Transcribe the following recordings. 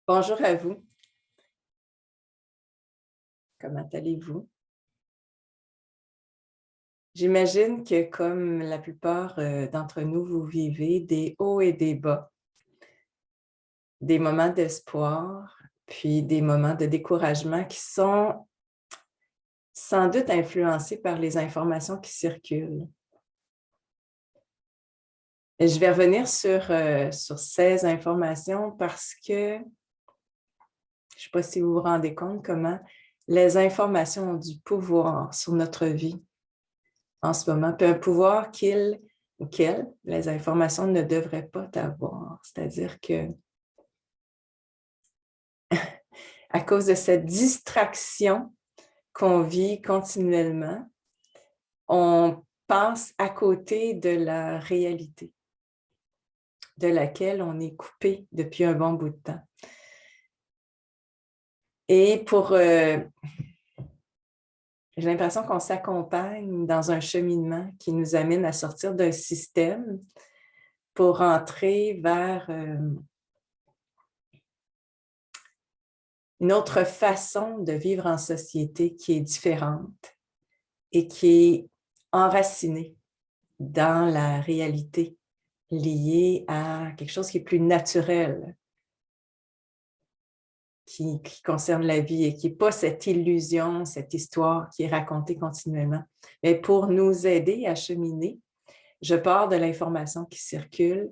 Bonjour à vous. Comment allez-vous? J'imagine que comme la plupart d'entre nous, vous vivez des hauts et des bas, des moments d'espoir, puis des moments de découragement qui sont sans doute influencés par les informations qui circulent. Et je vais revenir sur ces informations parce que je ne sais pas si vous vous rendez compte comment les informations ont du pouvoir sur notre vie en ce moment, puis un pouvoir qu'elles, les informations ne devraient pas avoir. C'est-à-dire que à cause de cette distraction qu'on vit continuellement, on passe à côté de la réalité, de laquelle on est coupé depuis un bon bout de temps. Et j'ai l'impression qu'on s'accompagne dans un cheminement qui nous amène à sortir d'un système pour entrer vers une autre façon de vivre en société qui est différente et qui est enracinée dans la réalité liée à quelque chose qui est plus naturel, qui concerne la vie et qui n'est pas cette illusion, cette histoire qui est racontée continuellement. Mais pour nous aider à cheminer, je pars de l'information qui circule,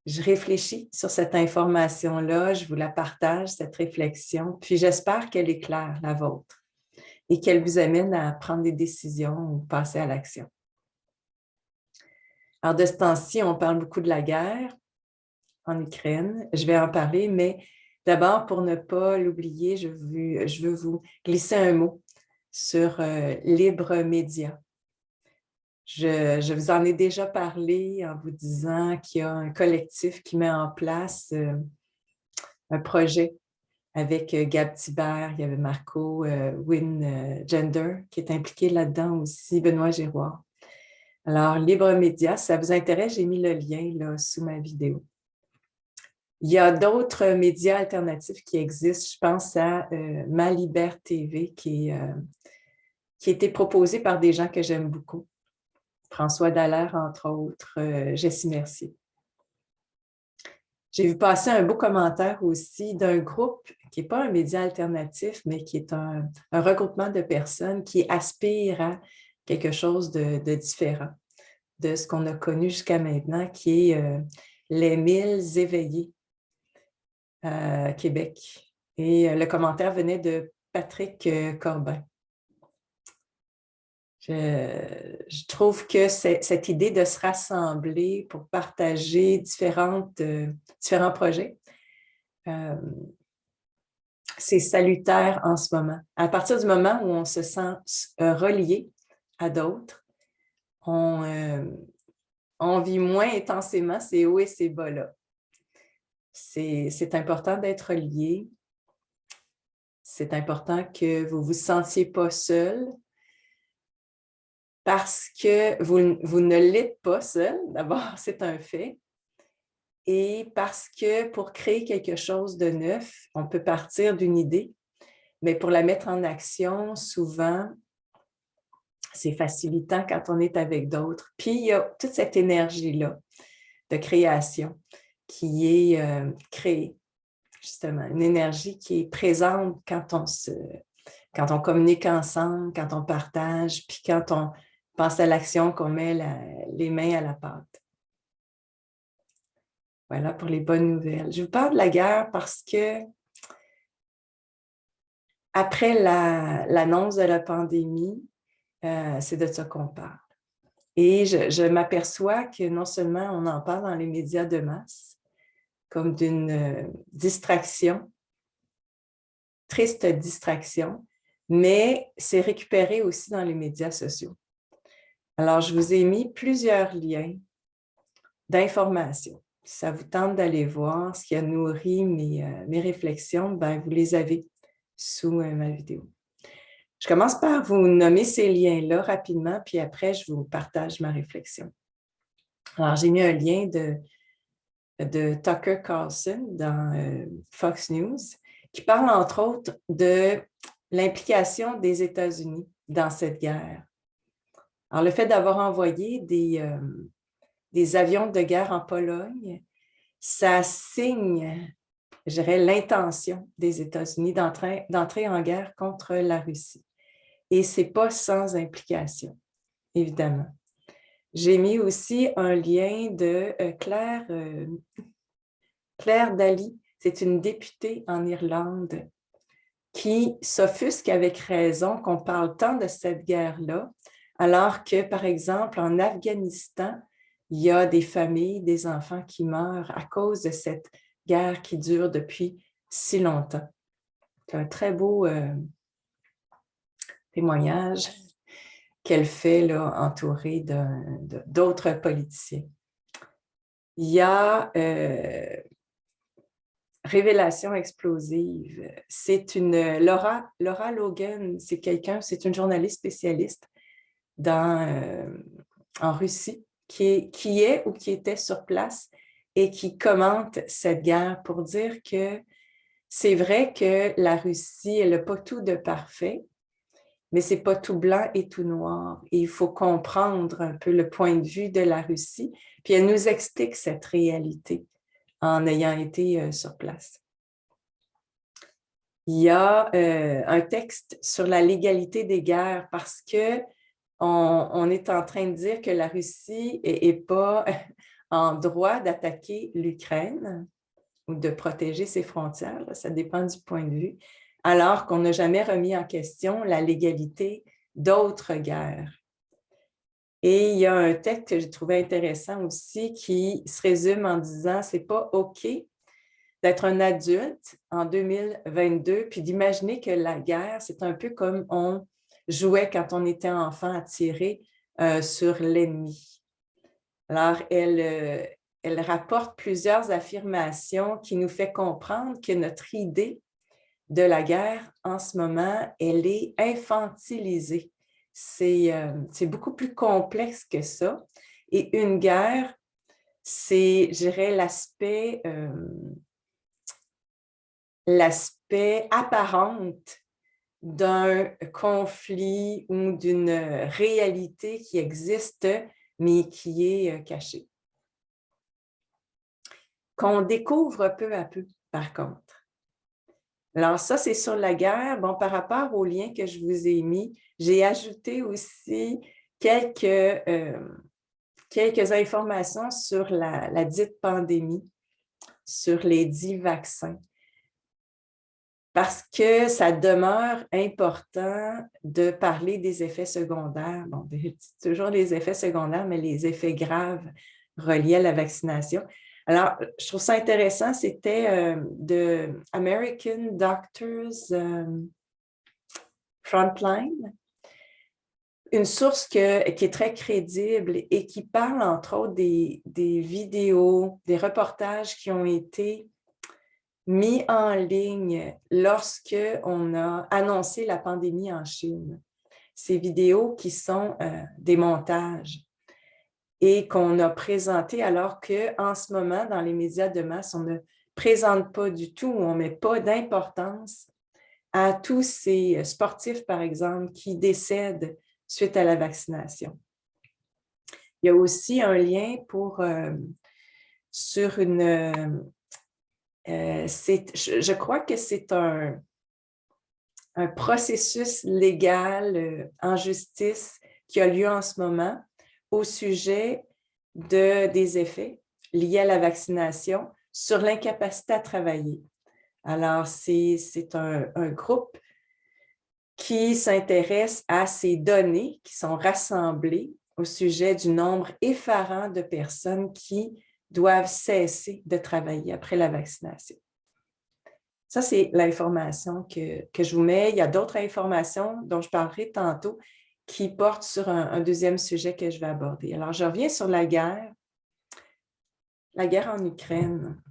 je réfléchis sur cette information-là, je vous la partage, cette réflexion, puis j'espère qu'elle éclaire la vôtre et qu'elle vous amène à prendre des décisions ou passer à l'action. Alors, de ce temps-ci, on parle beaucoup de la guerre en Ukraine. Je vais en parler, mais d'abord, pour ne pas l'oublier, je veux vous glisser un mot sur Libre Média. Je vous en ai déjà parlé en vous disant qu'il y a un collectif qui met en place un projet avec Gab Thibert, il y avait Marco Win Gender qui est impliqué là-dedans aussi, Benoît Giroir. Alors, Libre Média, si ça vous intéresse, j'ai mis le lien là, sous ma vidéo. Il y a d'autres médias alternatifs qui existent. Je pense à Ma Libère TV qui a été proposé par des gens que j'aime beaucoup. François Dallaire, entre autres, Jessie Mercier. J'ai vu passer un beau commentaire aussi d'un groupe qui n'est pas un média alternatif, mais qui est un regroupement de personnes qui aspirent à quelque chose de différent de ce qu'on a connu jusqu'à maintenant, qui est les 1000 éveillés à Québec. Et le commentaire venait de Patrick Corbin. Je trouve que cette idée de se rassembler pour partager différents projets, c'est salutaire en ce moment. À partir du moment où on se sent relié à d'autres, on vit moins intensément ces hauts et ces bas-là. C'est important d'être lié. C'est important que vous ne vous sentiez pas seul parce que vous ne l'êtes pas seul. D'abord, c'est un fait. Et parce que pour créer quelque chose de neuf, on peut partir d'une idée, mais pour la mettre en action, souvent, c'est facilitant quand on est avec d'autres. Puis, il y a toute cette énergie-là de création qui est créée, justement. Une énergie qui est présente quand on communique ensemble, quand on partage, puis quand on pense à l'action, qu'on met les mains à la pâte. Voilà pour les bonnes nouvelles. Je vous parle de la guerre parce que après l'annonce de la pandémie, c'est de ça qu'on parle. Et je m'aperçois que non seulement on en parle dans les médias de masse, comme d'une distraction, triste distraction, mais c'est récupéré aussi dans les médias sociaux. Alors, je vous ai mis plusieurs liens d'informations. Si ça vous tente d'aller voir ce qui a nourri mes réflexions, ben, vous les avez sous ma vidéo. Je commence par vous nommer ces liens-là rapidement, puis après, je vous partage ma réflexion. Alors, j'ai mis un lien de Tucker Carlson dans Fox News, qui parle entre autres de l'implication des États-Unis dans cette guerre. Alors, le fait d'avoir envoyé des avions de guerre en Pologne, ça signe, je dirais, l'intention des États-Unis d'entrer en guerre contre la Russie. Et ce n'est pas sans implication, évidemment. J'ai mis aussi un lien de Claire Daly. C'est une députée en Irlande qui s'offusque avec raison qu'on parle tant de cette guerre-là, alors que, par exemple, en Afghanistan, il y a des familles, des enfants qui meurent à cause de cette guerre qui dure depuis si longtemps. C'est un très beau témoignage qu'elle fait là, entourée d'autres politiciens. Il y a Révélation explosive. C'est une Laura Logan, c'est une journaliste spécialiste en Russie qui est ou qui était sur place et qui commente cette guerre pour dire que c'est vrai que la Russie, elle n'a pas tout de parfait, mais ce n'est pas tout blanc et tout noir. Et il faut comprendre un peu le point de vue de la Russie. Puis elle nous explique cette réalité en ayant été sur place. Il y a un texte sur la légalité des guerres parce qu'on est en train de dire que la Russie n'est pas en droit d'attaquer l'Ukraine ou de protéger ses frontières, ça dépend du point de vue, alors qu'on n'a jamais remis en question la légalité d'autres guerres. Et il y a un texte que j'ai trouvé intéressant aussi qui se résume en disant « c'est pas OK d'être un adulte en 2022 puis d'imaginer que la guerre, c'est un peu comme on jouait quand on était enfant à tirer sur l'ennemi. » Alors, elle rapporte plusieurs affirmations qui nous fait comprendre que notre idée de la guerre en ce moment, elle est infantilisée. C'est beaucoup plus complexe que ça. Et une guerre, c'est, je dirais, l'aspect apparente d'un conflit ou d'une réalité qui existe, mais qui est cachée. Qu'on découvre peu à peu, par contre. Alors ça, c'est sur la guerre. Bon, par rapport au lien que je vous ai mis, j'ai ajouté aussi quelques informations sur la dite pandémie, sur les dits vaccins, parce que ça demeure important de parler des effets secondaires. Bon, je dis toujours les effets secondaires, mais les effets graves reliés à la vaccination. Alors, je trouve ça intéressant, c'était de American Doctors Frontline, une source qui est très crédible et qui parle entre autres des vidéos, des reportages qui ont été mis en ligne lorsqu'on a annoncé la pandémie en Chine. Ces vidéos qui sont des montages et qu'on a présenté alors qu'en ce moment, dans les médias de masse, on ne présente pas du tout, on ne met pas d'importance à tous ces sportifs, par exemple, qui décèdent suite à la vaccination. Il y a aussi un lien sur une... je crois que c'est un processus légal en justice qui a lieu en ce moment au sujet des effets liés à la vaccination sur l'incapacité à travailler. Alors, c'est un groupe qui s'intéresse à ces données qui sont rassemblées au sujet du nombre effarant de personnes qui doivent cesser de travailler après la vaccination. Ça, c'est l'information que je vous mets. Il y a d'autres informations dont je parlerai tantôt qui portent sur un deuxième sujet que je vais aborder. Alors, je reviens sur la guerre en Ukraine.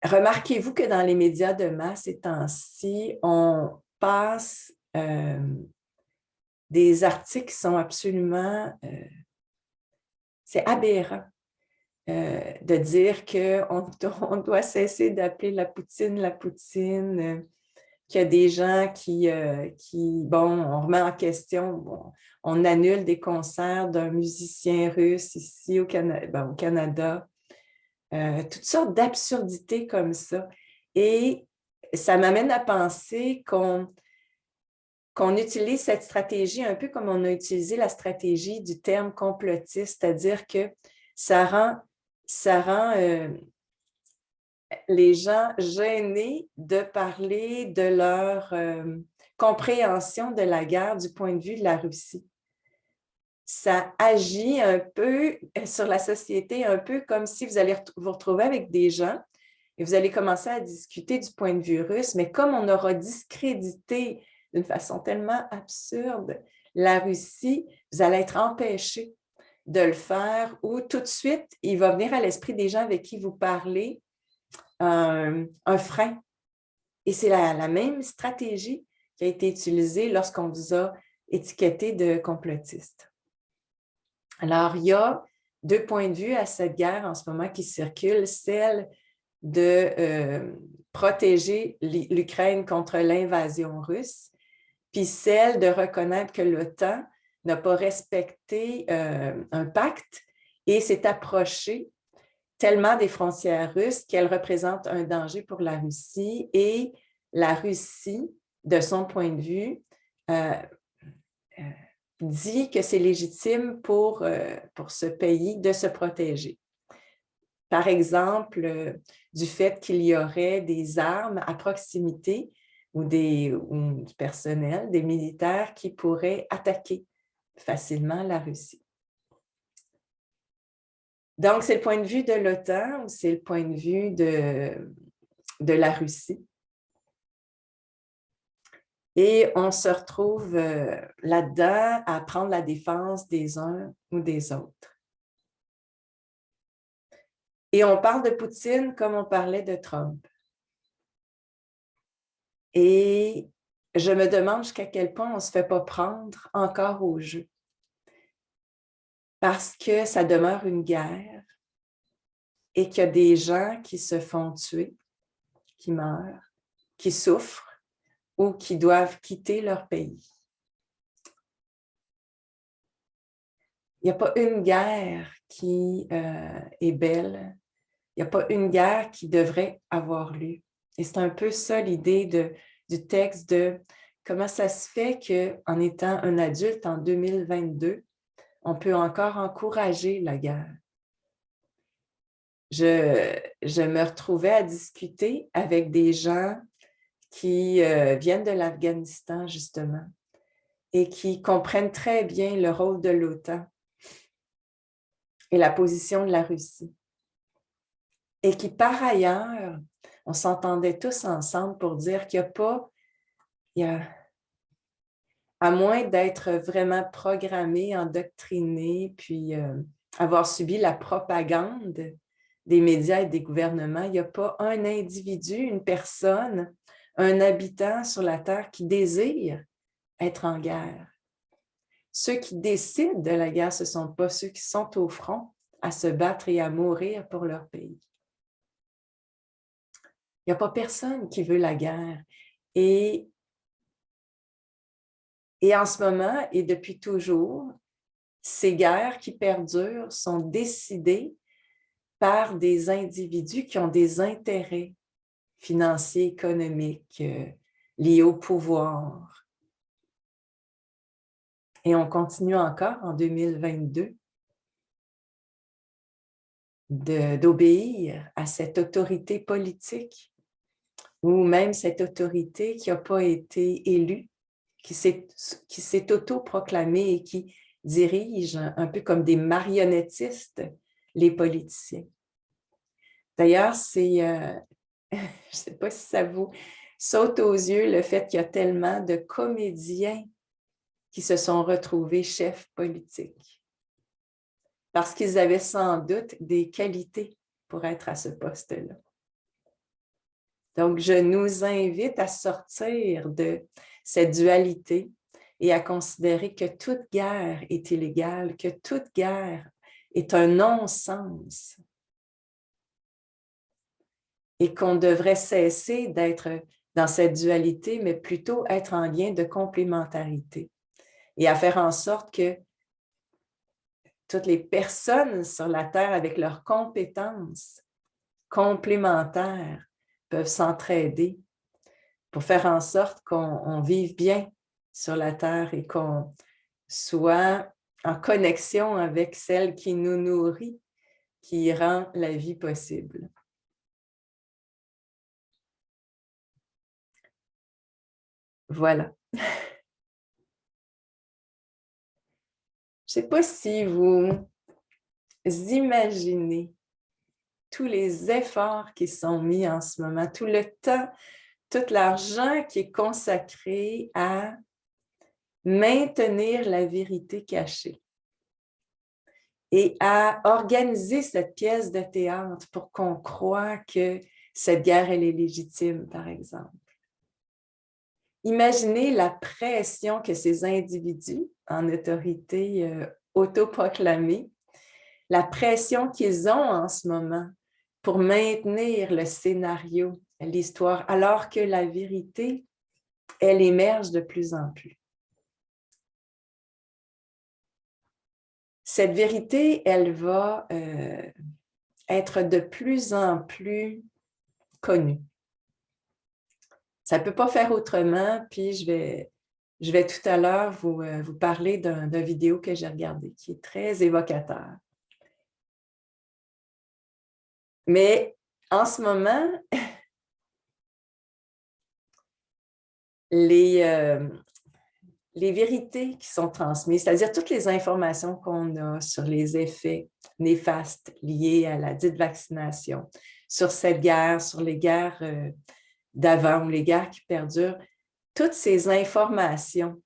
Remarquez-vous que dans les médias de masse ces temps-ci, on passe des articles qui sont absolument... c'est aberrant. de dire qu'on doit cesser d'appeler la poutine, qu'il y a des gens on remet en question, on annule des concerts d'un musicien russe ici au Canada, toutes sortes d'absurdités comme ça. Et ça m'amène à penser qu'on utilise cette stratégie un peu comme on a utilisé la stratégie du terme complotiste, c'est-à-dire que ça rend les gens gênés de parler de leur compréhension de la guerre du point de vue de la Russie. Ça agit un peu sur la société, un peu comme si vous allez vous retrouver avec des gens et vous allez commencer à discuter du point de vue russe, mais comme on aura discrédité d'une façon tellement absurde la Russie, vous allez être empêché de le faire ou tout de suite, il va venir à l'esprit des gens avec qui vous parlez un frein. Et c'est la même stratégie qui a été utilisée lorsqu'on vous a étiqueté de complotiste. Alors, il y a deux points de vue à cette guerre en ce moment qui circulent, celle de protéger l'Ukraine contre l'invasion russe, puis celle de reconnaître que l'OTAN n'a pas respecté un pacte et s'est approchée tellement des frontières russes qu'elle représente un danger pour la Russie et la Russie, de son point de vue, dit que c'est légitime pour ce pays de se protéger. Par exemple, du fait qu'il y aurait des armes à proximité ou du personnel, des militaires qui pourraient attaquer facilement la Russie. Donc, c'est le point de vue de l'OTAN ou c'est le point de vue de la Russie. Et on se retrouve là-dedans à prendre la défense des uns ou des autres. Et on parle de Poutine comme on parlait de Trump. Et je me demande jusqu'à quel point on ne se fait pas prendre encore au jeu. Parce que ça demeure une guerre et qu'il y a des gens qui se font tuer, qui meurent, qui souffrent ou qui doivent quitter leur pays. Il n'y a pas une guerre qui est belle. Il n'y a pas une guerre qui devrait avoir lieu. Et c'est un peu ça l'idée du texte de comment ça se fait qu'en étant un adulte en 2022, on peut encore encourager la guerre. Je me retrouvais à discuter avec des gens qui viennent de l'Afghanistan, justement, et qui comprennent très bien le rôle de l'OTAN et la position de la Russie. Et qui, par ailleurs, on s'entendait tous ensemble pour dire qu'il n'y a pas, à moins d'être vraiment programmé, endoctriné, puis avoir subi la propagande des médias et des gouvernements, il n'y a pas un individu, une personne, un habitant sur la Terre qui désire être en guerre. Ceux qui décident de la guerre, ce ne sont pas ceux qui sont au front à se battre et à mourir pour leur pays. Il n'y a pas personne qui veut la guerre. Et en ce moment, et depuis toujours, ces guerres qui perdurent sont décidées par des individus qui ont des intérêts financiers, économiques, liés au pouvoir. Et on continue encore en 2022 d'obéir à cette autorité politique ou même cette autorité qui n'a pas été élue, qui s'est autoproclamée et qui dirige un peu comme des marionnettistes les politiciens. D'ailleurs, je ne sais pas si ça vous saute aux yeux le fait qu'il y a tellement de comédiens qui se sont retrouvés chefs politiques parce qu'ils avaient sans doute des qualités pour être à ce poste-là. Donc, je nous invite à sortir de cette dualité et à considérer que toute guerre est illégale, que toute guerre est un non-sens et qu'on devrait cesser d'être dans cette dualité, mais plutôt être en lien de complémentarité et à faire en sorte que toutes les personnes sur la Terre avec leurs compétences complémentaires peuvent s'entraider pour faire en sorte qu'on vive bien sur la Terre et qu'on soit en connexion avec celle qui nous nourrit, qui rend la vie possible. Voilà. Je ne sais pas si vous imaginez tous les efforts qui sont mis en ce moment, tout le temps, tout l'argent qui est consacré à maintenir la vérité cachée et à organiser cette pièce de théâtre pour qu'on croie que cette guerre, elle est légitime, par exemple. Imaginez la pression que ces individus en autorité autoproclamée, la pression qu'ils ont en ce moment pour maintenir le scénario, l'histoire, alors que la vérité, elle émerge de plus en plus. Cette vérité, elle va être de plus en plus connue. Ça ne peut pas faire autrement, puis je vais tout à l'heure vous parler d'un vidéo que j'ai regardé qui est très évocateur. Mais en ce moment, les vérités qui sont transmises, c'est-à-dire toutes les informations qu'on a sur les effets néfastes liés à la dite vaccination, sur cette guerre, sur les guerres d'avant ou les guerres qui perdurent, toutes ces informations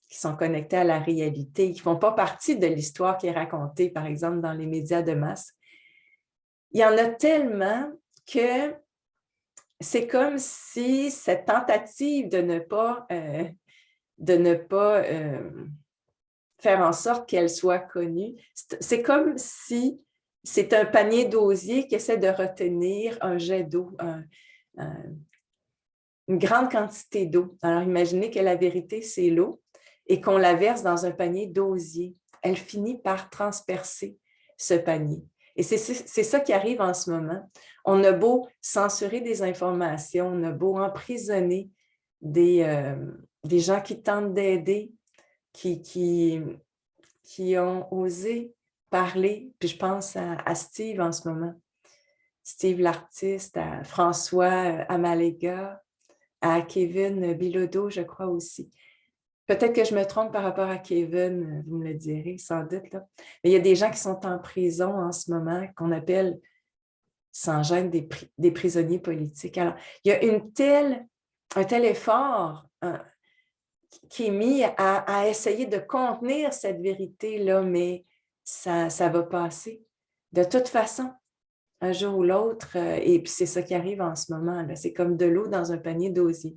qui sont connectées à la réalité, qui ne font pas partie de l'histoire qui est racontée, par exemple, dans les médias de masse, il y en a tellement que c'est comme si cette tentative de ne pas faire en sorte qu'elle soit connue, c'est comme si c'est un panier d'osier qui essaie de retenir un jet d'eau, une grande quantité d'eau. Alors, imaginez que la vérité, c'est l'eau et qu'on la verse dans un panier d'osier. Elle finit par transpercer ce panier. Et c'est ça qui arrive en ce moment. On a beau censurer des informations, on a beau emprisonner des gens qui tentent d'aider, qui ont osé parler. Puis je pense à Steve en ce moment. Steve l'artiste, à François Amalega, à Kevin Bilodeau, je crois aussi. Peut-être que je me trompe par rapport à Kevin, vous me le direz, sans doute. Là. Mais il y a des gens qui sont en prison en ce moment, qu'on appelle sans gêne des prisonniers politiques. Alors, il y a un tel effort qui est mis à essayer de contenir cette vérité-là, mais ça va passer. De toute façon, un jour ou l'autre, et puis c'est ça qui arrive en ce moment. C'est comme de l'eau dans un panier d'osier.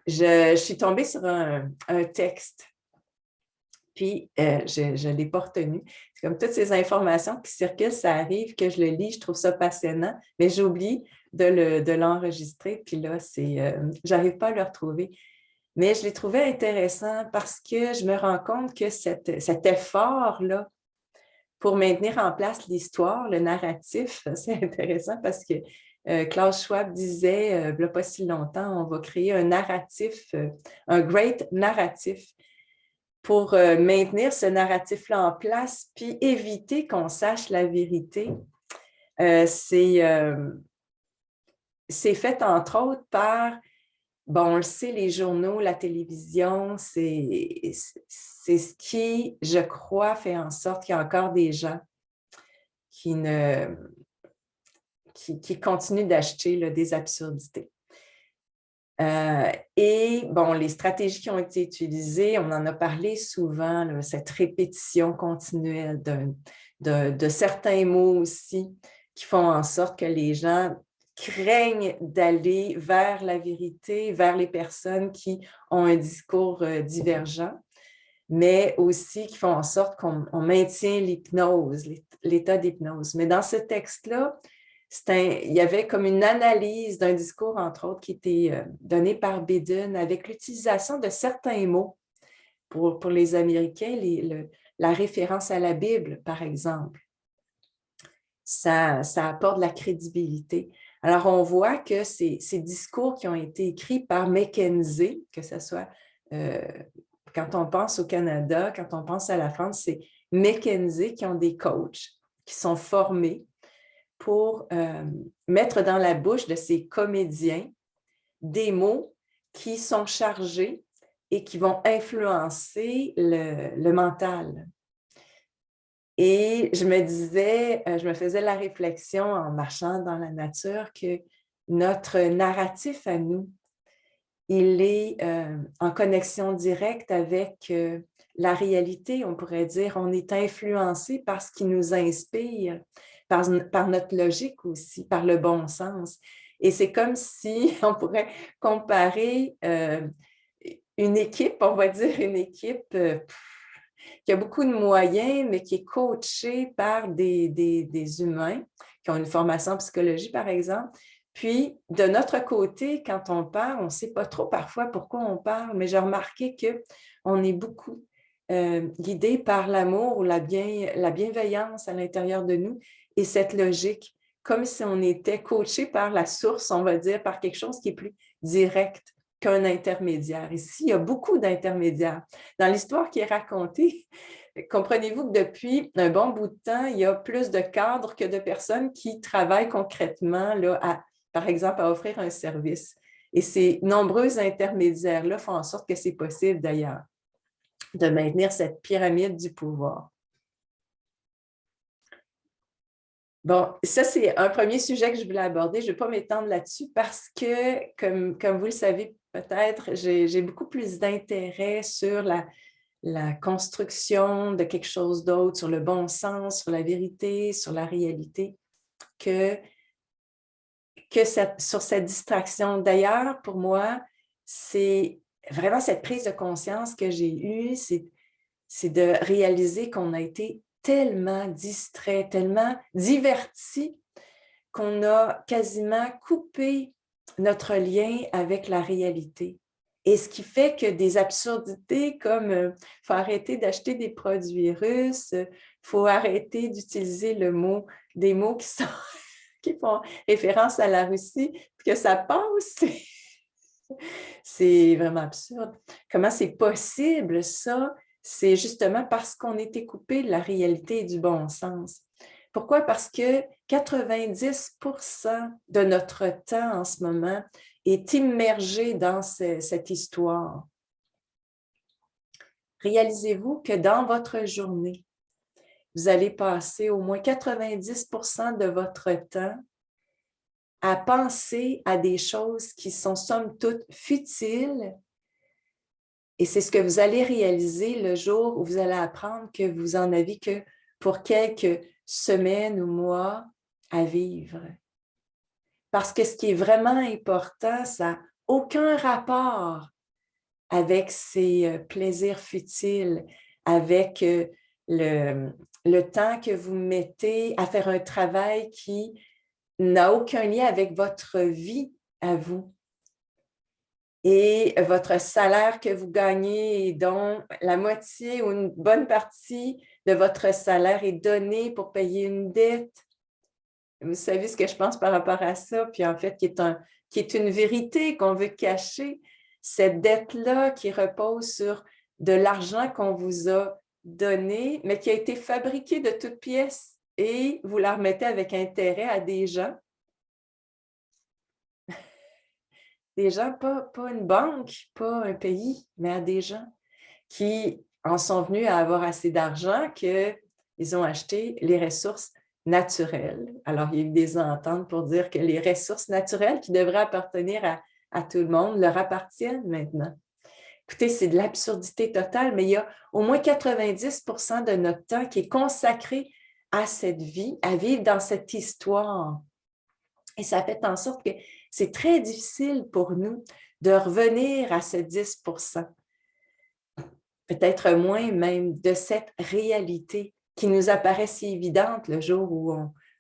Je suis tombée sur un texte, puis je ne l'ai pas retenu. C'est comme toutes ces informations qui circulent, ça arrive que je le lis, je trouve ça passionnant, mais j'oublie de l'enregistrer, puis là, je n'arrive pas à le retrouver. Mais je l'ai trouvé intéressant parce que je me rends compte que cet effort-là pour maintenir en place l'histoire, le narratif, c'est intéressant parce que Klaus Schwab disait, il n'y a pas si longtemps, on va créer un narratif, un great narratif pour maintenir ce narratif-là en place puis éviter qu'on sache la vérité. C'est fait entre autres par, bon, on le sait, les journaux, la télévision, c'est ce qui, je crois, fait en sorte qu'il y a encore des gens qui continuent d'acheter des absurdités. Et bon, les stratégies qui ont été utilisées, on en a parlé souvent, là, cette répétition continuelle de certains mots aussi qui font en sorte que les gens craignent d'aller vers la vérité, vers les personnes qui ont un discours divergent, mais aussi qui font en sorte qu'on maintient l'hypnose, l'état d'hypnose. Mais dans ce texte-là, il y avait comme une analyse d'un discours, entre autres, qui était donné par Biden avec l'utilisation de certains mots pour les Américains, la référence à la Bible, par exemple. Ça apporte de la crédibilité. Alors, on voit que ces discours qui ont été écrits par Mackenzie, que ce soit quand on pense au Canada, quand on pense à la France, c'est Mackenzie qui ont des coachs qui sont formés pour mettre dans la bouche de ces comédiens des mots qui sont chargés et qui vont influencer le mental. Et je me disais, je me faisais la réflexion en marchant dans la nature que notre narratif à nous, il est en connexion directe avec la réalité, on pourrait dire. On est influencé par ce qui nous inspire, par notre logique aussi, par le bon sens. Et c'est comme si on pourrait comparer une équipe, on va dire une équipe qui a beaucoup de moyens, mais qui est coachée par des humains qui ont une formation en psychologie, par exemple. Puis, de notre côté, quand on parle, on ne sait pas trop parfois pourquoi on parle, mais j'ai remarqué qu'on est beaucoup guidé par l'amour ou la bienveillance à l'intérieur de nous et cette logique, comme si on était coaché par la source, on va dire, par quelque chose qui est plus direct qu'un intermédiaire. Ici, il y a beaucoup d'intermédiaires. Dans l'histoire qui est racontée, comprenez-vous que depuis un bon bout de temps, il y a plus de cadres que de personnes qui travaillent concrètement, là, par exemple, à offrir un service. Et ces nombreux intermédiaires-là font en sorte que c'est possible, d'ailleurs, de maintenir cette pyramide du pouvoir. Bon, ça, c'est un premier sujet que je voulais aborder. Je ne vais pas m'étendre là-dessus parce que, comme vous le savez peut-être, j'ai beaucoup plus d'intérêt sur la construction de quelque chose d'autre, sur le bon sens, sur la vérité, sur la réalité, que sur cette distraction. D'ailleurs, pour moi, c'est vraiment cette prise de conscience que j'ai eue, c'est de réaliser qu'on a été tellement distrait, tellement diverti qu'on a quasiment coupé notre lien avec la réalité. Et ce qui fait que des absurdités comme il faut arrêter d'acheter des produits russes, il faut arrêter d'utiliser des mots qui font référence à la Russie, que ça passe, c'est vraiment absurde. Comment c'est possible, ça? C'est justement parce qu'on était coupé de la réalité et du bon sens. Pourquoi? Parce que 90% de notre temps en ce moment est immergé dans cette histoire. Réalisez-vous que dans votre journée, vous allez passer au moins 90% de votre temps à penser à des choses qui sont somme toute futiles. Et c'est ce que vous allez réaliser le jour où vous allez apprendre que vous en avez que pour quelques semaines ou mois à vivre. Parce que ce qui est vraiment important, ça n'a aucun rapport avec ces plaisirs futiles, avec le temps que vous mettez à faire un travail qui n'a aucun lien avec votre vie à vous. Et votre salaire que vous gagnez, dont la moitié ou une bonne partie de votre salaire est donnée pour payer une dette. Vous savez ce que je pense par rapport à ça, puis en fait, qui est une vérité qu'on veut cacher, cette dette-là qui repose sur de l'argent qu'on vous a donné, mais qui a été fabriqué de toutes pièces et vous la remettez avec intérêt à des gens. Des gens, pas une banque, pas un pays, mais à des gens qui en sont venus à avoir assez d'argent qu'ils ont acheté les ressources naturelles. Alors, il y a eu des ententes pour dire que les ressources naturelles qui devraient appartenir à tout le monde leur appartiennent maintenant. Écoutez, c'est de l'absurdité totale, mais il y a au moins 90% de notre temps qui est consacré à cette vie, à vivre dans cette histoire. Et ça fait en sorte que c'est très difficile pour nous de revenir à ce 10%, peut-être moins même, de cette réalité qui nous apparaît si évidente le jour où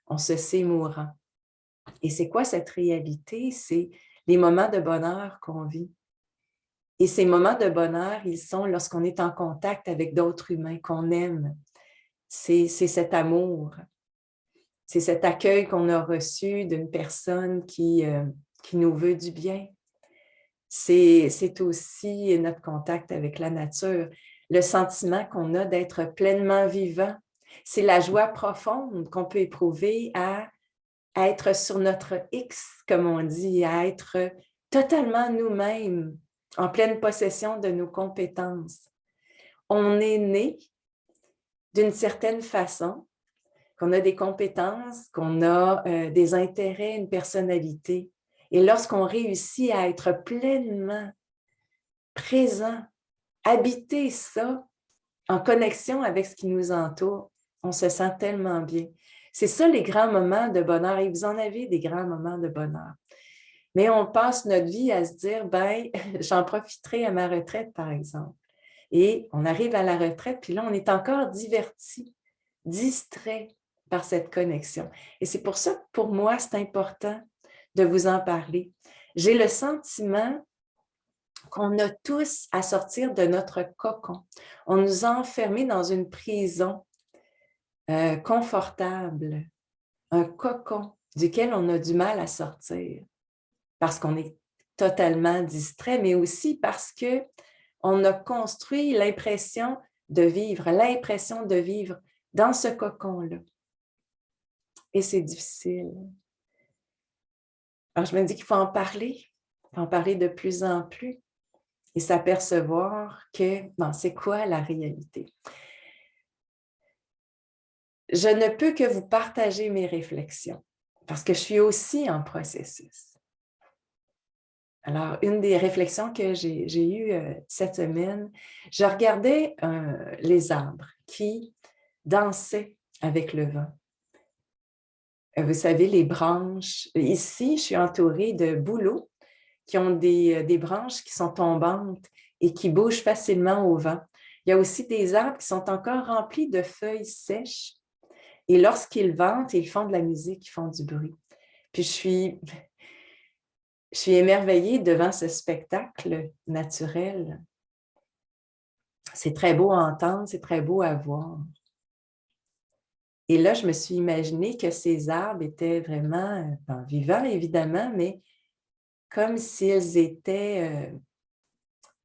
on se sait mourant. Et c'est quoi cette réalité? C'est les moments de bonheur qu'on vit. Et ces moments de bonheur, ils sont lorsqu'on est en contact avec d'autres humains qu'on aime. C'est cet amour, c'est cet accueil qu'on a reçu d'une personne qui nous veut du bien. C'est aussi notre contact avec la nature, le sentiment qu'on a d'être pleinement vivant. C'est la joie profonde qu'on peut éprouver à être sur notre X, comme on dit, à être totalement nous-mêmes, en pleine possession de nos compétences. On est né d'une certaine façon, qu'on a des compétences, qu'on a des intérêts, une personnalité. Et lorsqu'on réussit à être pleinement présent, habiter ça, en connexion avec ce qui nous entoure, on se sent tellement bien. C'est ça les grands moments de bonheur, et vous en avez des grands moments de bonheur. Mais on passe notre vie à se dire, ben, j'en profiterai à ma retraite, par exemple. Et on arrive à la retraite, puis là, on est encore diverti, distrait par cette connexion. Et c'est pour ça que pour moi, c'est important de vous en parler. J'ai le sentiment qu'on a tous à sortir de notre cocon. On nous a enfermés dans une prison confortable, un cocon duquel on a du mal à sortir parce qu'on est totalement distrait, mais aussi parce qu'on a construit l'impression de vivre dans ce cocon-là. Et c'est difficile. Alors, je me dis qu'il faut en parler de plus en plus et s'apercevoir que, bon, c'est quoi la réalité? Je ne peux que vous partager mes réflexions parce que je suis aussi en processus. Alors, une des réflexions que j'ai eues cette semaine, je regardais les arbres qui dansaient avec le vent. Vous savez, les branches, ici, je suis entourée de bouleaux qui ont des branches qui sont tombantes et qui bougent facilement au vent. Il y a aussi des arbres qui sont encore remplis de feuilles sèches et lorsqu'ils ventent, ils font de la musique, ils font du bruit. Puis je suis émerveillée devant ce spectacle naturel. C'est très beau à entendre, c'est très beau à voir. Et là, je me suis imaginé que ces arbres étaient vraiment vivants, évidemment, mais comme s'ils étaient,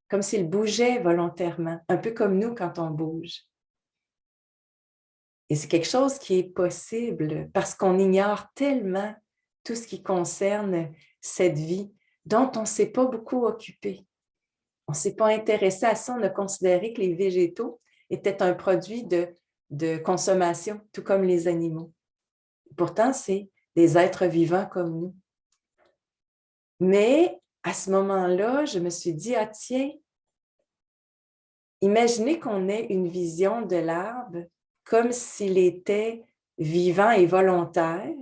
comme s'ils bougeaient volontairement, un peu comme nous quand on bouge. Et c'est quelque chose qui est possible parce qu'on ignore tellement tout ce qui concerne cette vie dont on ne s'est pas beaucoup occupé. On ne s'est pas intéressé à ça, on a considéré que les végétaux étaient un produit de consommation, tout comme les animaux. Pourtant, c'est des êtres vivants comme nous. Mais à ce moment-là, je me suis dit, ah tiens, imaginez qu'on ait une vision de l'arbre comme s'il était vivant et volontaire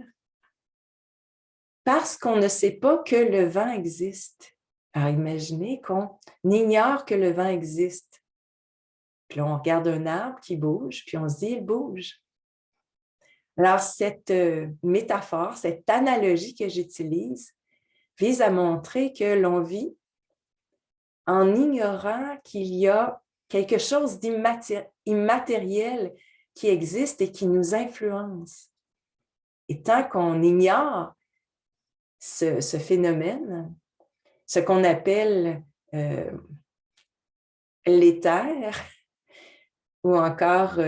parce qu'on ne sait pas que le vent existe. Alors imaginez qu'on ignore que le vent existe. Puis là, on regarde un arbre qui bouge, puis on se dit, il bouge. Alors, cette métaphore, cette analogie que j'utilise vise à montrer que l'on vit en ignorant qu'il y a quelque chose d'immatériel qui existe et qui nous influence. Et tant qu'on ignore ce phénomène, ce qu'on appelle l'éther, ou encore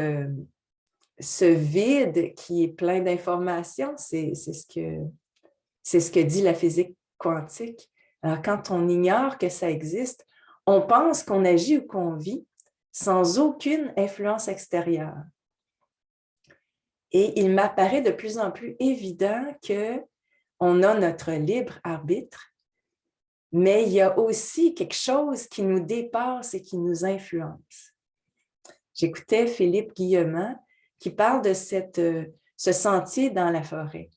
ce vide qui est plein d'informations, c'est ce que dit la physique quantique. Alors, quand on ignore que ça existe, on pense qu'on agit ou qu'on vit sans aucune influence extérieure. Et il m'apparaît de plus en plus évident qu'on a notre libre arbitre, mais il y a aussi quelque chose qui nous dépasse et qui nous influence. J'écoutais Philippe Guillemant qui parle de ce sentier dans la forêt.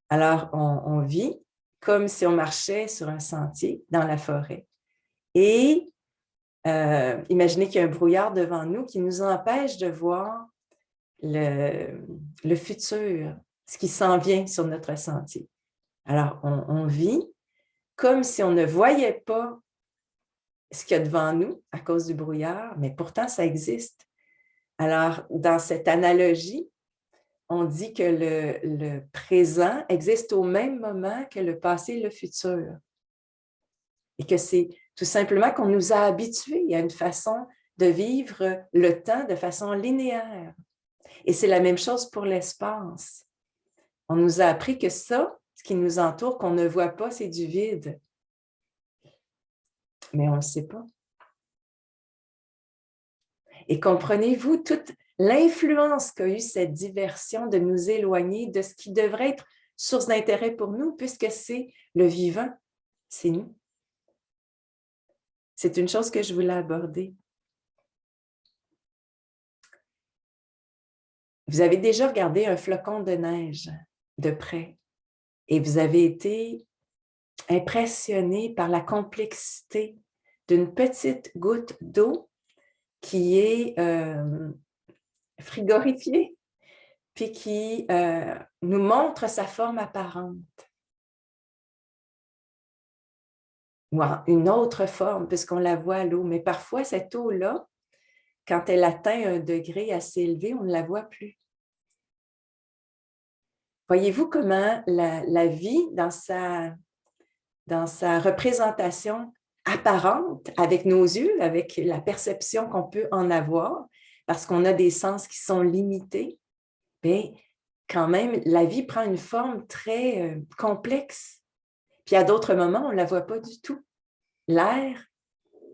Alors, on vit comme si on marchait sur un sentier dans la forêt. Et imaginez qu'il y a un brouillard devant nous qui nous empêche de voir le futur, ce qui s'en vient sur notre sentier. Alors, on vit comme si on ne voyait pas ce qu'il y a devant nous à cause du brouillard, mais pourtant, ça existe. Alors, dans cette analogie, on dit que le présent existe au même moment que le passé et le futur. Et que c'est tout simplement qu'on nous a habitués à une façon de vivre le temps de façon linéaire. Et c'est la même chose pour l'espace. On nous a appris que ça, ce qui nous entoure, qu'on ne voit pas, c'est du vide. Mais on ne le sait pas. Et comprenez-vous toute l'influence qu'a eu cette diversion de nous éloigner de ce qui devrait être source d'intérêt pour nous, puisque c'est le vivant, c'est nous. C'est une chose que je voulais aborder. Vous avez déjà regardé un flocon de neige de près et vous avez été impressionné par la complexité d'une petite goutte d'eau qui est frigorifiée puis qui nous montre sa forme apparente. Ou une autre forme, puisqu'on la voit à l'eau. Mais parfois, cette eau-là, quand elle atteint un degré assez élevé, on ne la voit plus. Voyez-vous comment la vie, dans sa représentation apparente, avec nos yeux, avec la perception qu'on peut en avoir, parce qu'on a des sens qui sont limités, bien, quand même, la vie prend une forme très complexe. Puis à d'autres moments, on ne la voit pas du tout. L'air,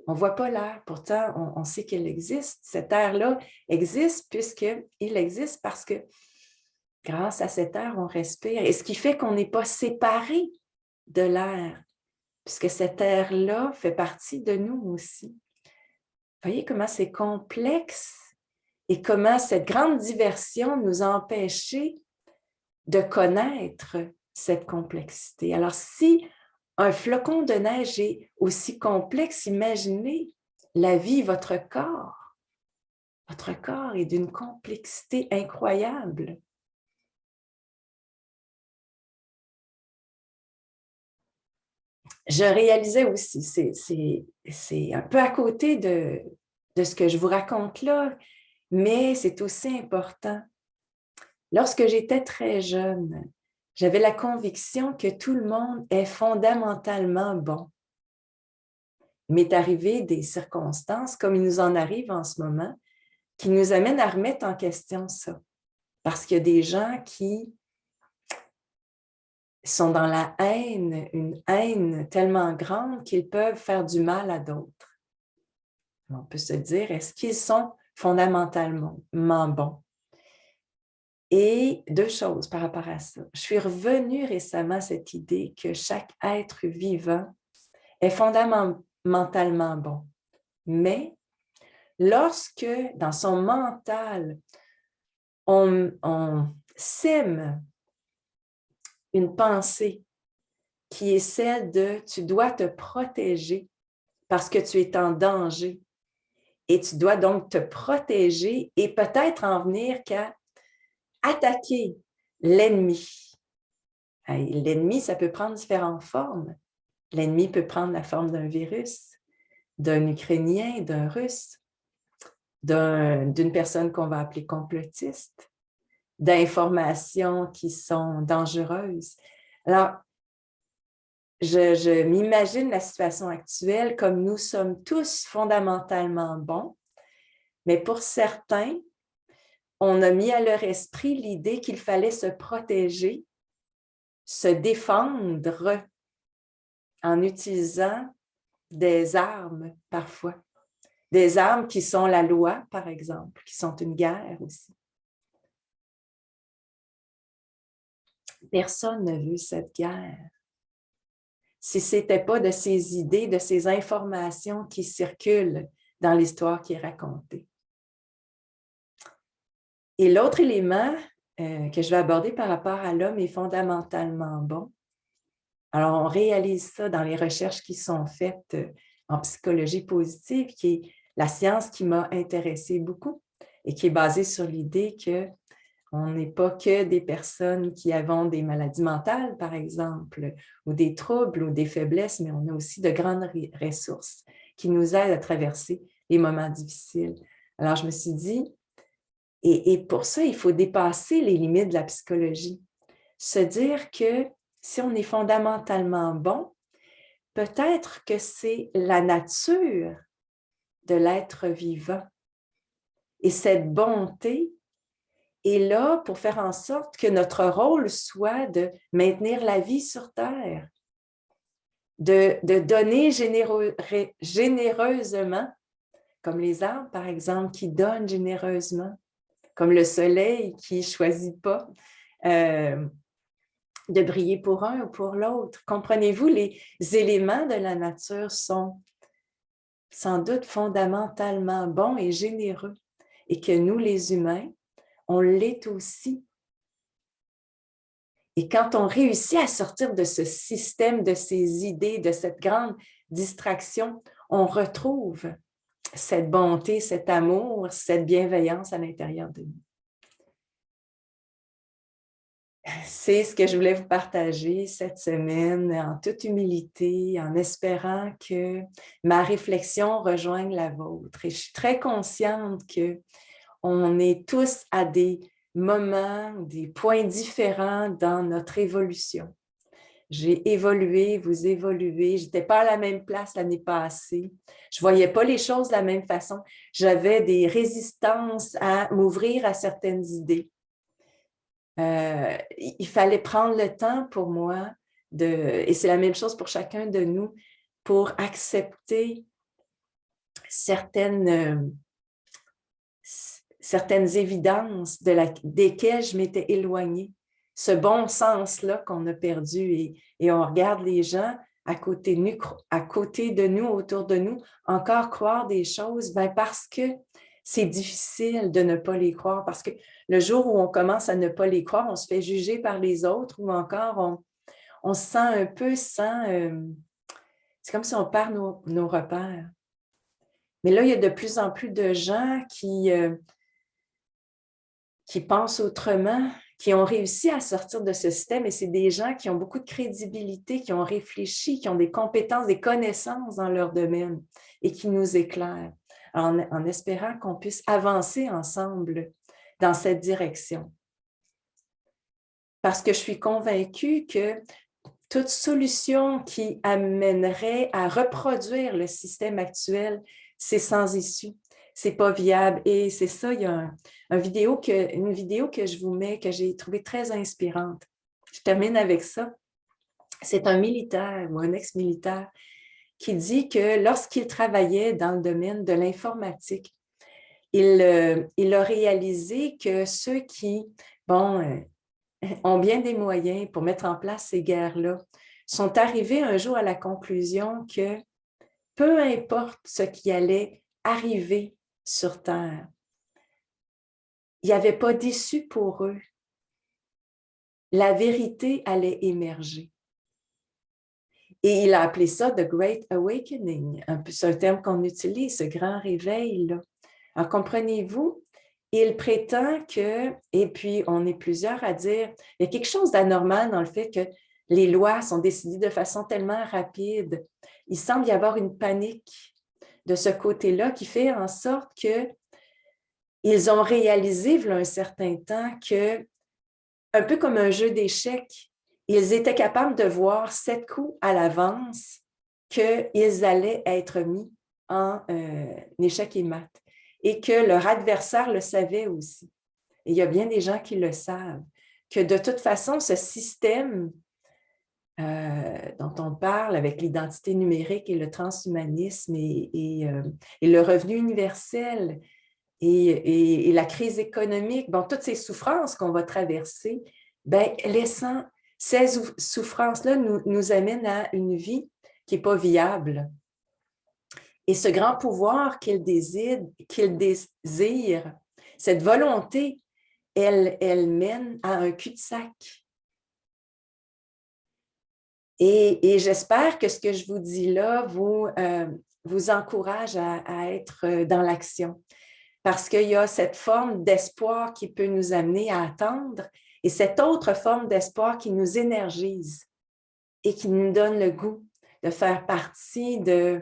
on ne voit pas l'air. Pourtant, on sait qu'elle existe. Cet air-là existe puisqu'il existe parce que grâce à cet air, on respire. Et ce qui fait qu'on n'est pas séparé de l'air, puisque cet air-là fait partie de nous aussi. Voyez comment c'est complexe et comment cette grande diversion nous a empêchés de connaître cette complexité. Alors, si un flocon de neige est aussi complexe, imaginez la vie, votre corps. Votre corps est d'une complexité incroyable. Je réalisais aussi, c'est un peu à côté de ce que je vous raconte là, mais c'est aussi important. Lorsque j'étais très jeune, j'avais la conviction que tout le monde est fondamentalement bon. Il m'est arrivé des circonstances, comme il nous en arrive en ce moment, qui nous amènent à remettre en question ça. Parce qu'il y a des gens qui sont dans la haine, une haine tellement grande qu'ils peuvent faire du mal à d'autres. On peut se dire, est-ce qu'ils sont fondamentalement bons? Et deux choses par rapport à ça. Je suis revenue récemment à cette idée que chaque être vivant est fondamentalement bon. Mais lorsque, dans son mental, on sème une pensée qui est celle de « tu dois te protéger parce que tu es en danger et tu dois donc te protéger et peut-être en venir qu'à attaquer l'ennemi. » L'ennemi, ça peut prendre différentes formes. L'ennemi peut prendre la forme d'un virus, d'un Ukrainien, d'un Russe, d'une personne qu'on va appeler complotiste, d'informations qui sont dangereuses. Alors, je m'imagine la situation actuelle comme nous sommes tous fondamentalement bons, mais pour certains, on a mis à leur esprit l'idée qu'il fallait se protéger, se défendre en utilisant des armes parfois. Des armes qui sont la loi, par exemple, qui sont une guerre aussi. Personne ne veut cette guerre. Si ce n'était pas de ces idées, de ces informations qui circulent dans l'histoire qui est racontée. Et l'autre élément que je vais aborder par rapport à l'homme est fondamentalement bon. Alors, on réalise ça dans les recherches qui sont faites en psychologie positive, qui est la science qui m'a intéressée beaucoup et qui est basée sur l'idée qu'on n'est pas que des personnes qui avons des maladies mentales, par exemple, ou des troubles ou des faiblesses, mais on a aussi de grandes ressources qui nous aident à traverser les moments difficiles. Alors, je me suis dit, et pour ça, il faut dépasser les limites de la psychologie. Se dire que si on est fondamentalement bon, peut-être que c'est la nature de l'être vivant. Et cette bonté est là pour faire en sorte que notre rôle soit de maintenir la vie sur Terre, de donner généreusement, comme les arbres, par exemple, qui donnent généreusement, comme le soleil qui ne choisit pas de briller pour un ou pour l'autre. Comprenez-vous, les éléments de la nature sont sans doute fondamentalement bons et généreux, et que nous, les humains, on l'est aussi. Et quand on réussit à sortir de ce système, de ces idées, de cette grande distraction, on retrouve cette bonté, cet amour, cette bienveillance à l'intérieur de nous. C'est ce que je voulais vous partager cette semaine en toute humilité, en espérant que ma réflexion rejoigne la vôtre. Et je suis très consciente qu'on est tous à des moments, des points différents dans notre évolution. J'ai évolué, vous évoluez. Je n'étais pas à la même place l'année passée. Je ne voyais pas les choses de la même façon. J'avais des résistances à m'ouvrir à certaines idées. Il fallait prendre le temps pour moi, et c'est la même chose pour chacun de nous, pour accepter certaines évidences desquelles je m'étais éloignée. Ce bon sens-là qu'on a perdu et on regarde les gens à côté de nous, autour de nous, encore croire des choses, parce que c'est difficile de ne pas les croire, parce que le jour où on commence à ne pas les croire, on se fait juger par les autres ou encore on se sent un peu sans... c'est comme si on perd nos repères. Mais là, il y a de plus en plus de gens qui pensent autrement, qui ont réussi à sortir de ce système, et c'est des gens qui ont beaucoup de crédibilité, qui ont réfléchi, qui ont des compétences, des connaissances dans leur domaine et qui nous éclairent, en espérant qu'on puisse avancer ensemble dans cette direction. Parce que je suis convaincue que toute solution qui amènerait à reproduire le système actuel, c'est sans issue. C'est pas viable. Et c'est ça, il y a une vidéo que je vous mets, que j'ai trouvée très inspirante. Je termine avec ça. C'est un militaire ou un ex-militaire qui dit que lorsqu'il travaillait dans le domaine de l'informatique, il a réalisé que ceux qui, ont bien des moyens pour mettre en place ces guerres-là, sont arrivés un jour à la conclusion que peu importe ce qui allait arriver sur Terre, il n'y avait pas d'issue pour eux. La vérité allait émerger. Et il a appelé ça « The Great Awakening », c'est un terme qu'on utilise, ce grand réveil-là. Alors, comprenez-vous, il prétend que, et puis on est plusieurs à dire, il y a quelque chose d'anormal dans le fait que les lois sont décidées de façon tellement rapide. Il semble y avoir une panique de ce côté-là qui fait en sorte qu'ils ont réalisé, il y a un certain temps, que, un peu comme un jeu d'échecs, ils étaient capables de voir 7 coups à l'avance qu'ils allaient être mis en échec et mat, et que leur adversaire le savait aussi. Et il y a bien des gens qui le savent, que de toute façon, ce système dont on parle avec l'identité numérique et le transhumanisme et le revenu universel et la crise économique, toutes ces souffrances qu'on va traverser, ces souffrances-là nous amènent à une vie qui n'est pas viable. Et ce grand pouvoir qu'il désire, cette volonté elle mène à un cul-de-sac. Et j'espère que ce que je vous dis là vous encourage à être dans l'action. Parce qu'il y a cette forme d'espoir qui peut nous amener à attendre et cette autre forme d'espoir qui nous énergise et qui nous donne le goût de faire partie de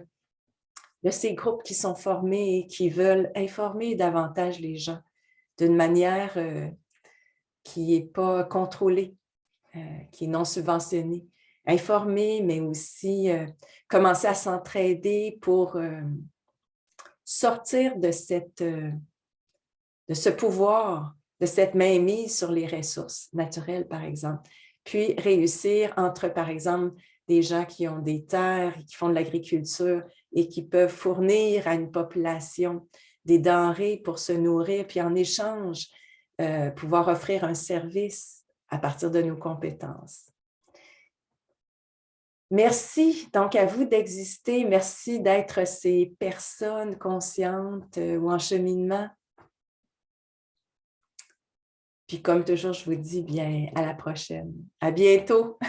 ces groupes qui sont formés et qui veulent informer davantage les gens d'une manière qui n'est pas contrôlée, qui est non subventionnée. Informer, mais aussi commencer à s'entraider pour sortir de ce pouvoir, de cette mainmise sur les ressources naturelles, par exemple. Puis réussir entre, par exemple, des gens qui ont des terres, qui font de l'agriculture et qui peuvent fournir à une population des denrées pour se nourrir, puis en échange, pouvoir offrir un service à partir de nos compétences. Merci donc à vous d'exister. Merci d'être ces personnes conscientes ou en cheminement. Puis comme toujours, je vous dis bien à la prochaine. À bientôt!